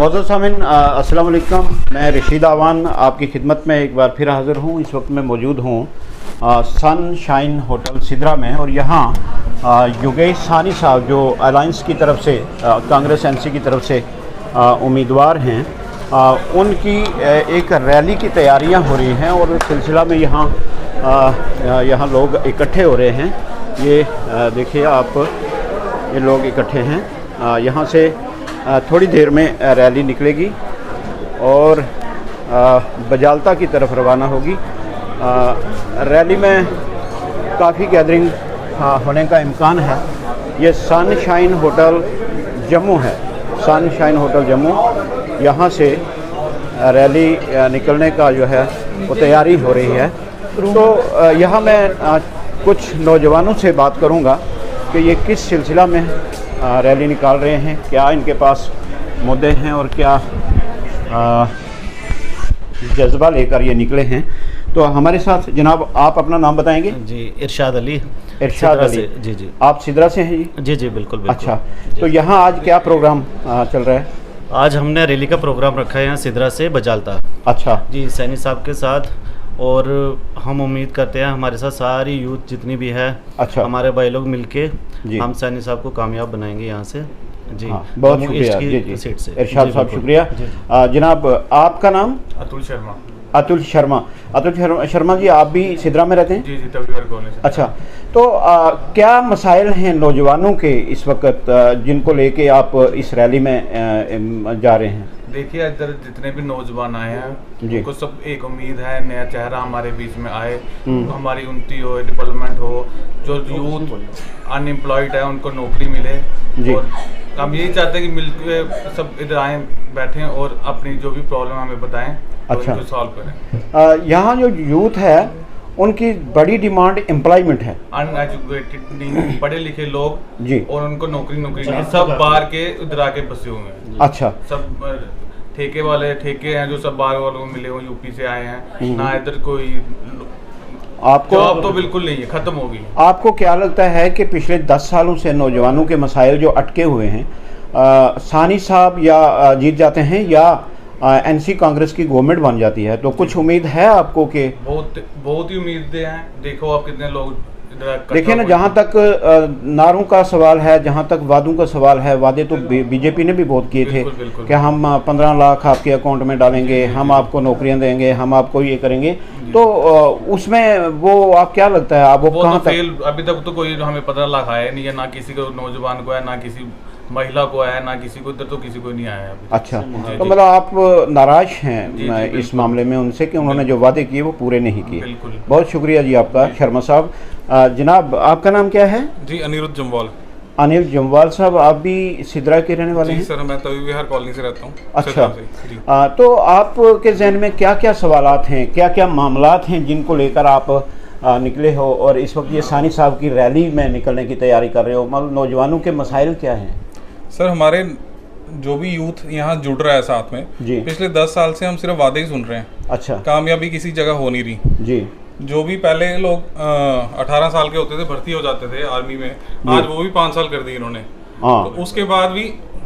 मौजूद सामिन अस्सलाम वालेकुम। मैं रशीद आवान आपकी खिदमत में एक बार फिर हाज़िर हूँ। इस वक्त मैं मौजूद हूँ सनशाइन होटल सिद्रा में और यहाँ योगेश सानी साहब जो अलायंस की तरफ से कांग्रेस एनसी की तरफ से उम्मीदवार हैं, उनकी एक रैली की तैयारियाँ हो रही हैं और इस सिलसिला में यहाँ लोग इकट्ठे हो रहे हैं। ये देखिए आप, ये लोग इकट्ठे हैं। यहाँ से थोड़ी देर में रैली निकलेगी और बजालता की तरफ रवाना होगी। रैली में काफ़ी गैदरिंग होने का इम्कान है। ये सनशाइन होटल जम्मू है, सनशाइन होटल जम्मू। यहाँ से रैली निकलने का जो है वो तैयारी हो रही है। तो यहाँ मैं कुछ नौजवानों से बात करूँगा कि ये किस सिलसिला में रैली निकाल रहे हैं, क्या इनके पास मुद्दे हैं और क्या जज्बा लेकर ये निकले हैं। तो हमारे साथ जनाब, आप अपना नाम बताएंगे? जी, इरशाद अली। इरशाद अली जी जी। आप सिद्रा से हैं जी? जी जी, बिल्कुल बिल्कुल। अच्छा, तो यहाँ आज क्या प्रोग्राम चल रहा है? आज हमने रैली का प्रोग्राम रखा है यहाँ सिद्रा से बजालता। अच्छा जी, सैनी साहब के साथ, और हम उम्मीद करते हैं हमारे साथ सारी यूथ जितनी भी है, अच्छा, हमारे भाई लोग मिलके जी, हम सैनी साहब को कामयाब बनाएंगे यहाँ से। जी हाँ, बहुत शुक्रिया। जी जी, सीट से इरशाद साहब शुक्रिया। जनाब, आपका नाम? अतुल शर्मा। अतुल शर्मा। अतुल शर्मा जी, आप भी सिद्रा में रहते हैं? जी जी, तबलीग कॉलेज। अच्छा, तो क्या मसाइल हैं नौजवानों के इस वक्त जिनको लेके आप इस रैली में जा रहे हैं? देखिए, इधर जितने भी नौजवान आए हैं उनको सब एक उम्मीद है, नया चेहरा हमारे बीच में आए, हमारी उन्नति हो, डेवलपमेंट हो। जो यूथ अनएम्प्लॉयड है उनको नौकरी मिले जी। और हम यही चाहते हैं कि मिलकर सब इधर आए, बैठें और अपनी जो भी प्रॉब्लम हमें बताएं। अच्छा, तो सॉल्व करें। यहाँ जो यूथ है उनकी बड़ी डिमांड एम्प्लॉयमेंट है। अनएजुकेटेड नहीं, पढ़े लिखे लोग जी, और उनको नौकरी नहीं, सब बाहर के उधर आके बसे हुए हैं। अच्छा, सब ठेके वाले ठेके हैं जो सब बाहर वालों को मिले हुए, यूपी से आए हैं। ना इधर कोई आपको जॉब तो बिल्कुल नहीं है, खत्म हो गई। आपको क्या लगता है कि पिछले 10 सालों से नौजवानों के मसाइल जो अटके हुए हैं, सानी साहब या जीत जाते हैं या एनसी कांग्रेस की गवर्नमेंट बन जाती है, तो कुछ उम्मीद है आपको? कि बहुत ही उम्मीदें हैं। देखो आप कितने लोग देखिए ना, जहाँ तक नारों का सवाल है, जहाँ तक वादों का सवाल है, वादे तो बीजेपी ने भी बहुत किए थे कि हम 15 लाख आपके अकाउंट में डालेंगे, हम आपको नौकरियां देंगे, हम आपको ये करेंगे। तो उसमें वो आप क्या लगता है, आप वो कहाँ तक? अभी तक तो कोई हमें 15 लाख आया नहीं है, ना किसी को नौजवान को है, ना किसी महिला को है, ना किसी को, इधर तो किसी को नहीं आया है। अच्छा, तो मतलब आप नाराज हैं इस मामले में उनसे कि उन्होंने जो वादे किए वो पूरे नहीं किए? बहुत शुक्रिया जी आपका शर्मा साहब। जनाब, आपका नाम क्या है? जी, अनिरुद्ध जम्वाल। अनिल जम्वाल साहब, आप भी सिद्रा के रहने वाले हैं? सर, मैं तवी विहार कॉलोनी से रहता हूँ। अच्छा, तो आपके जहन में क्या क्या सवालात हैं, क्या क्या मामलात हैं जिनको लेकर आप निकले हो और इस वक्त ये सानी साहब की रैली में निकलने की तैयारी कर रहे हो? मतलब नौजवानों के मसाइल क्या हैं? सर, हमारे जो भी यूथ यहाँ जुड़ रहा है साथ में जी, पिछले 10 साल से हम सिर्फ वादे ही सुन रहे हैं। अच्छा, कामयाबी किसी जगह हो नहीं रही जी। जो भी पहले लोग 18 साल के होते थे, भर्ती हो जाते थे आर्मी में, आज वो भी 5 साल कर दिए इन्होंने। तो उसके बाद भी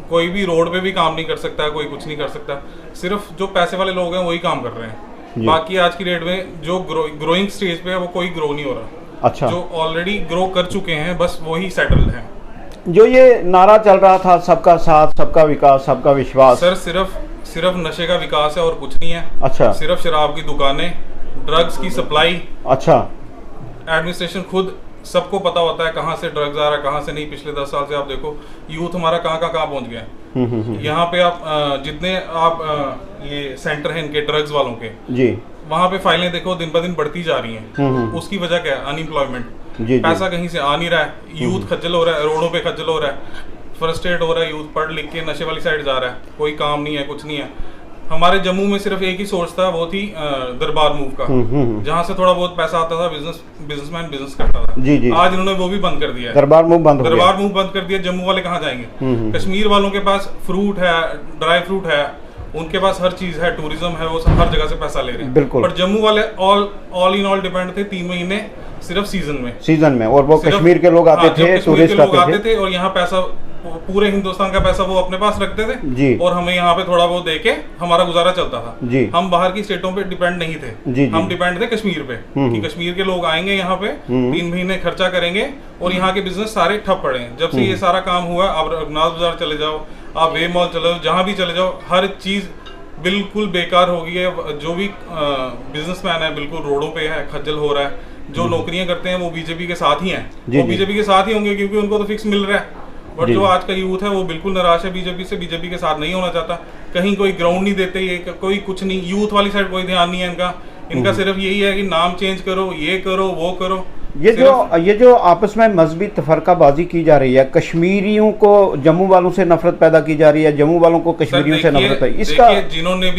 कोई भी रोड पे भी काम नहीं कर सकता, कोई कुछ नहीं कर सकता। सिर्फ जो पैसे वाले लोग हैं वही काम कर रहे हैं। बाकी आज की डेट में जो ग्रोइंग स्टेज पे है वो कोई ग्रो नहीं हो रहा। अच्छा, जो ऑलरेडी ग्रो कर चुके हैं बस वही सेटल्ड हैं। जो ये नारा चल रहा था, सबका साथ, सबका विकास, सबका विश्वास, सर सिर्फ नशे का विकास है और कुछ नहीं है। अच्छा, सिर्फ शराब की दुकानें, ड्रग्स की सप्लाई। अच्छा, एडमिनिस्ट्रेशन खुद सबको पता होता है कहाँ से ड्रग्स आ रहा है, कहाँ से नहीं। पिछले 10 साल से आप देखो यूथ हमारा कहाँ पहुंच गया है। यहाँ पे आप जितने आप ये सेंटर हैं इनके ड्रग्स वालों के जी, वहाँ पे फाइलें देखो दिन ब दिन बढ़ती जा रही हैं। उसकी वजह क्या है? अनएम्प्लॉयमेंट। पैसा कहीं से आ नहीं रहा है, यूथ खज्जल हो रहा है, रोडों पे खज्जल हो रहा है, फ्रस्ट्रेट हो रहा है यूथ, पढ़ लिख के नशे वाली साइड जा रहा है, कोई काम नहीं है, कुछ नहीं है। हमारे जम्मू में सिर्फ एक ही सोर्स था, वो थी दरबार मूव का, जहाँ से थोड़ा बहुत पैसा आता था, बिजनेसमैन बिजनेस करता था। जी जी, आज इन्होंने वो भी बंद कर दिया है। दरबार मूव बंद कर दिया। जम्मू वाले कहाँ जाएंगे? कश्मीर वालों के पास फ्रूट है, ड्राई फ्रूट है, उनके पास हर चीज है, टूरिज्म है, वो हर जगह से पैसा ले रहे हैं। बिल्कुल। पर जम्मू वाले ऑल इन ऑल डिपेंड थे 3 महीने सिर्फ सीजन में, और वो कश्मीर के लोग आते थे, टूरिस्ट आते थे और यहाँ पैसा पूरे हिंदुस्तान का पैसा वो अपने पास रखते थे और हमें यहाँ पे थोड़ा बहुत देके हमारा गुजारा चलता था। हम बाहर की स्टेटों पे डिपेंड नहीं थे, हम डिपेंड थे कश्मीर पे कि कश्मीर के लोग आएंगे यहाँ पे 3 महीने खर्चा करेंगे और यहाँ के बिजनेस सारे ठप पड़े हैं। जब से ये सारा काम हुआ, आप रघुनाथ बाजार चले जाओ, आप वे मॉल चले जाओ, जहाँ भी चले जाओ, हर चीज बिल्कुल बेकार हो गई है। जो भी बिजनेसमैन है बिल्कुल रोडों पे है, खज्जल हो रहा है। जो नौकरियां करते हैं वो बीजेपी के साथ ही हैं, वो बीजेपी के साथ ही होंगे क्योंकि उनको तो फिक्स मिल रहा है। बट जो आज का यूथ है वो बिल्कुल निराश है बीजेपी से, बीजेपी के साथ नहीं होना चाहता। कहीं कोई ग्राउंड नहीं देते, ये कोई कुछ नहीं, यूथ वाली साइड कोई ध्यान नहीं है इनका सिर्फ यही है कि नाम चेंज करो, ये करो, वो करो। ये जो आपस में मजहबी तफरकाबाजी की जा रही है, कश्मीरियों को जम्मू वालों से नफरत पैदा की जा रही है, जम्मू वालों को कश्मीरियों से नफरत है। इसका जिन्होंने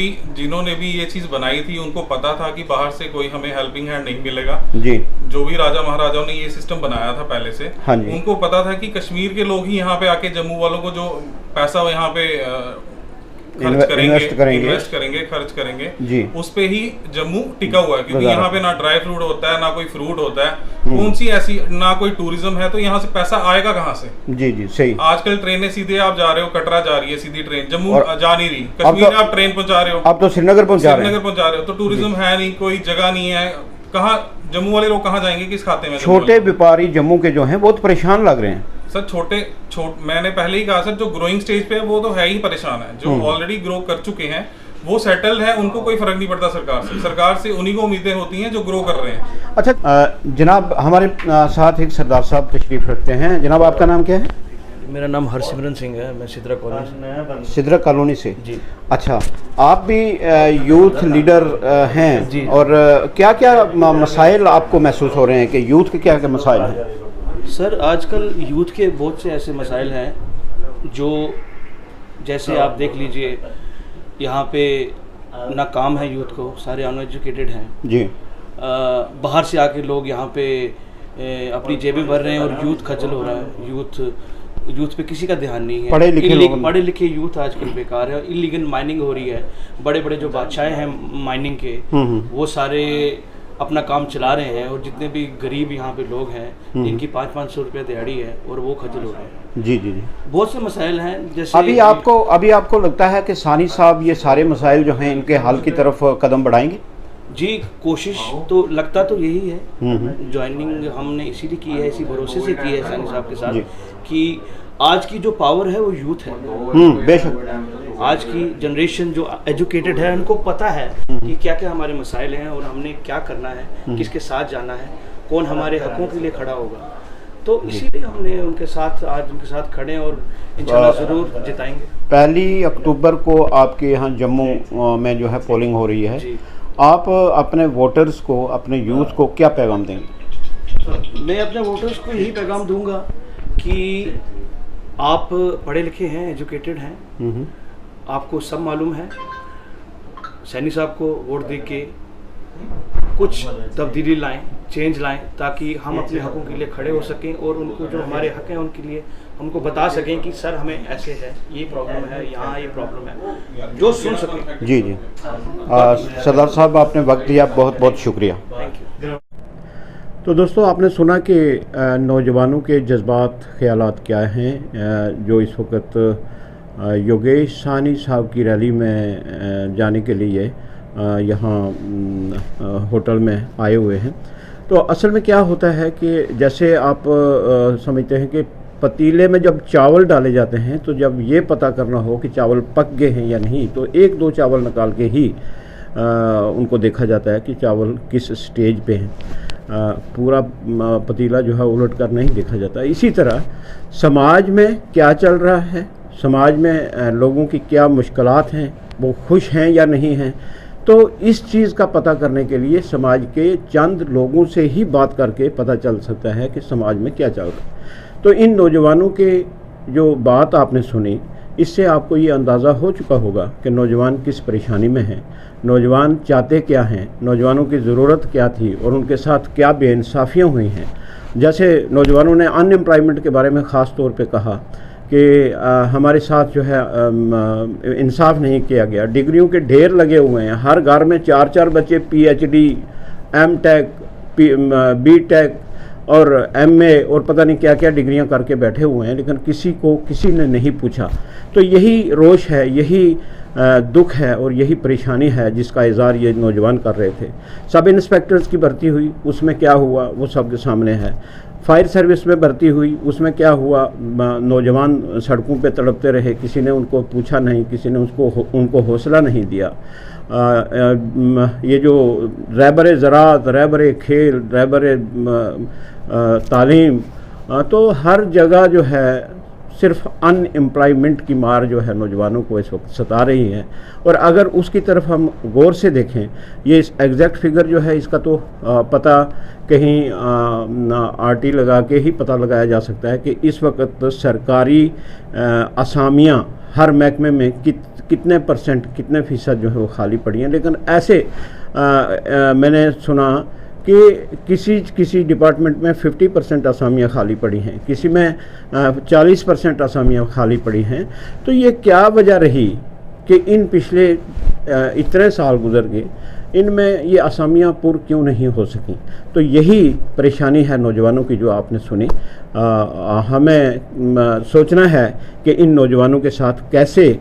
भी ये चीज बनाई थी उनको पता था कि बाहर से कोई हमें हेल्पिंग हैंड नहीं मिलेगा जी। जो भी राजा महाराजाओं ने ये सिस्टम बनाया था पहले से, उनको पता था कि कश्मीर के लोग ही यहाँ पे आके जम्मू वालों को जो पैसा यहाँ पे इन्वेस्ट करेंगे जी, उस पे ही जम्मू टिका हुआ है क्योंकि यहाँ पे ना ड्राई फ्रूट होता है, ना कोई फ्रूट होता है, कौन सी ऐसी, ना कोई टूरिज्म है, तो यहाँ से पैसा आएगा कहाँ से? जी जी सही। आजकल ट्रेनें सीधे आप जा रहे हो, कटरा जा रही है सीधी ट्रेन, जम्मू जा नहीं रही, कश्मीर आप ट्रेन पहुंचा रहे हो, आप तो श्रीनगर पहुंचा रहे हो, तो टूरिज्म है नहीं, कोई जगह नहीं है, कहाँ जम्मू वाले लोग कहाँ जाएंगे, किस खाते में? छोटे व्यापारी जम्मू के जो हैं बहुत परेशान लग रहे हैं सर। मैंने पहले ही कहा सर, जो ग्रोइंग स्टेज पे है वो तो है ही परेशान है, जो ऑलरेडी ग्रो कर चुके हैं वो सेटल्ड है, उनको कोई फर्क नहीं पड़ता सरकार से उन्हीं को उम्मीदें होती हैं जो ग्रो कर रहे हैं। अच्छा जनाब, हमारे साथ एक सरदार साहब तशरीफ रखते हैं। जनाब आपका नाम क्या है? मेरा नाम हरसिमरन सिंह है, मैं सिद्रा कॉलोनी से जी। अच्छा, आप भी यूथ लीडर हैं जी। और क्या क्या मसाइल आपको महसूस हो रहे हैं कि यूथ के क्या क्या मसाइल हैं? सर आजकल यूथ के बहुत से ऐसे मसाइल हैं जो, जैसे आप देख लीजिए यहाँ पे ना काम है यूथ को, सारे अनएजुकेटेड हैं जी। बाहर से आके लोग यहाँ पे अपनी जेबें भर रहे हैं और यूथ खज्जल हो रहा है। यूथ पे किसी का ध्यान नहीं है। पढ़े लिखे यूथ आजकल बेकार है। इलीगल माइनिंग हो रही है, बड़े बड़े जो बादशाह हैं माइनिंग के वो सारे अपना काम चला रहे हैं और जितने भी गरीब यहाँ पे लोग हैं इनकी 500-500 रुपये दिहाड़ी है और वो खज्जल हो रहे हैं। जी जी जी, बहुत से मसाइल हैं। जैसे अभी आपको लगता है कि सानी साहब ये सारे मसाइल जो हैं इनके हल की तरफ कदम बढ़ाएंगे? जी, कोशिश तो लगता तो यही है। ज्वाइनिंग हमने इसीलिए की है, इसी भरोसे से की है सानी साहब के साथ कि आज की जो पावर है वो यूथ है। बेशक आज की जनरेशन जो एजुकेटेड है उनको पता है कि क्या क्या हमारे मसाइल हैं और हमने क्या करना है, किसके साथ जाना है, कौन हमारे हकों के लिए खड़ा होगा। तो इसीलिए हमने उनके साथ खड़े और इंशाल्लाह ज़रूर जिताएंगे। 1 अक्टूबर को आपके यहाँ जम्मू में जो है पोलिंग हो रही है, आप अपने वोटर्स को, अपने यूथ को क्या पैगाम देंगे? मैं अपने वोटर्स को यही पैगाम दूंगा कि आप पढ़े लिखे हैं, एजुकेटेड हैं, आपको सब मालूम है। सैनी साहब को वोट दे के कुछ तब्दीली लाएं, चेंज लाएं, ताकि हम अपने हकों के लिए खड़े हो सकें और उनको जो हमारे हक हैं उनके लिए हमको बता सकें कि सर हमें ऐसे है, ये प्रॉब्लम है, यहाँ ये प्रॉब्लम है, जो सुन सकें। जी जी, सरदार साहब आपने वक्त दिया, बहुत बहुत शुक्रिया। Thank you. तो दोस्तों, आपने सुना कि नौजवानों के जज्बात, ख्यालात क्या हैं जो इस वक्त योगेश सानी साहब की रैली में जाने के लिए यहाँ होटल में आए हुए हैं। तो असल में क्या होता है कि जैसे आप समझते हैं कि पतीले में जब चावल डाले जाते हैं तो जब ये पता करना हो कि चावल पक गए हैं या नहीं, तो 1-2 चावल निकाल के ही उनको देखा जाता है कि चावल किस स्टेज पे हैं। पूरा पतीला जो है उलट कर नहीं देखा जाता। इसी तरह समाज में क्या चल रहा है, समाज में लोगों की क्या मुश्किलात हैं, वो खुश हैं या नहीं हैं, तो इस चीज़ का पता करने के लिए समाज के चंद लोगों से ही बात करके पता चल सकता है कि समाज में क्या चल रहा है। तो इन नौजवानों के जो बात आपने सुनी, इससे आपको ये अंदाज़ा हो चुका होगा कि नौजवान किस परेशानी में हैं, नौजवान चाहते क्या हैं, नौजवानों की ज़रूरत क्या थी और उनके साथ क्या बेइंसाफ़ियाँ हुई हैं। जैसे नौजवानों ने अनएम्प्लॉयमेंट के बारे में ख़ास तौर पे कहा कि हमारे साथ जो है इंसाफ नहीं किया गया। डिग्रियों के ढेर लगे हुए हैं, हर घर में 4-4 बच्चे PhD, M.Tech, B.Tech और MA और पता नहीं क्या क्या डिग्रियां करके बैठे हुए हैं, लेकिन किसी ने नहीं पूछा। तो यही रोष है, यही दुख है और यही परेशानी है जिसका इज़हार ये नौजवान कर रहे थे। सब इंस्पेक्टर्स की भर्ती हुई, उसमें क्या हुआ वो सबके सामने है। फायर सर्विस में भर्ती हुई, उसमें क्या हुआ, नौजवान सड़कों पे तड़पते रहे, किसी ने उनको पूछा नहीं, किसी ने उनको हौसला नहीं दिया। ये जो रहबर ज़राअत, रहबर खेल, रहबर तालीम, तो हर जगह जो है सिर्फ अनएम्प्लॉयमेंट की मार जो है नौजवानों को इस वक्त सता रही है। और अगर उसकी तरफ हम गौर से देखें, ये एग्जैक्ट फिगर जो है इसका तो पता कहीं RT लगा के ही पता लगाया जा सकता है कि इस वक्त सरकारी असामियाँ हर महकमे में कितने परसेंट, कितने फ़ीसद जो है वो खाली पड़ी हैं। लेकिन ऐसे मैंने सुना कि किसी डिपार्टमेंट में 50% असामियाँ खाली पड़ी हैं, किसी में 40% असामियाँ खाली पड़ी हैं। तो ये क्या वजह रही कि इन पिछले इतने साल गुजर गए, इनमें ये असामियाँ पूर्ण क्यों नहीं हो सकी? तो यही परेशानी है नौजवानों की जो आपने सुनी। हमें सोचना है कि इन नौजवानों के साथ कैसे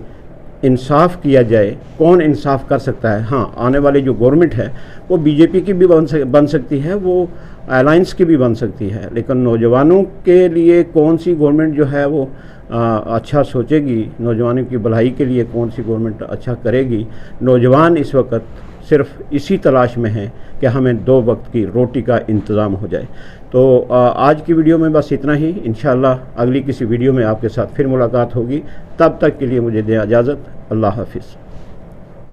इंसाफ किया जाए, कौन इंसाफ कर सकता है। हाँ, आने वाली जो गवर्नमेंट है वो BJP की भी बन सकती है, वो अलायंस की भी बन सकती है, लेकिन नौजवानों के लिए कौन सी गवर्नमेंट जो है वो अच्छा सोचेगी, नौजवानों की भलाई के लिए कौन सी गवर्नमेंट अच्छा करेगी। नौजवान इस वक्त सिर्फ इसी तलाश में हैं कि हमें 2 वक्त की रोटी का इंतज़ाम हो जाए। तो आज की वीडियो में बस इतना ही। इंशाअल्लाह अगली किसी वीडियो में आपके साथ फिर मुलाकात होगी। तब तक के लिए मुझे दें इजाज़त। अल्लाह हाफिज़।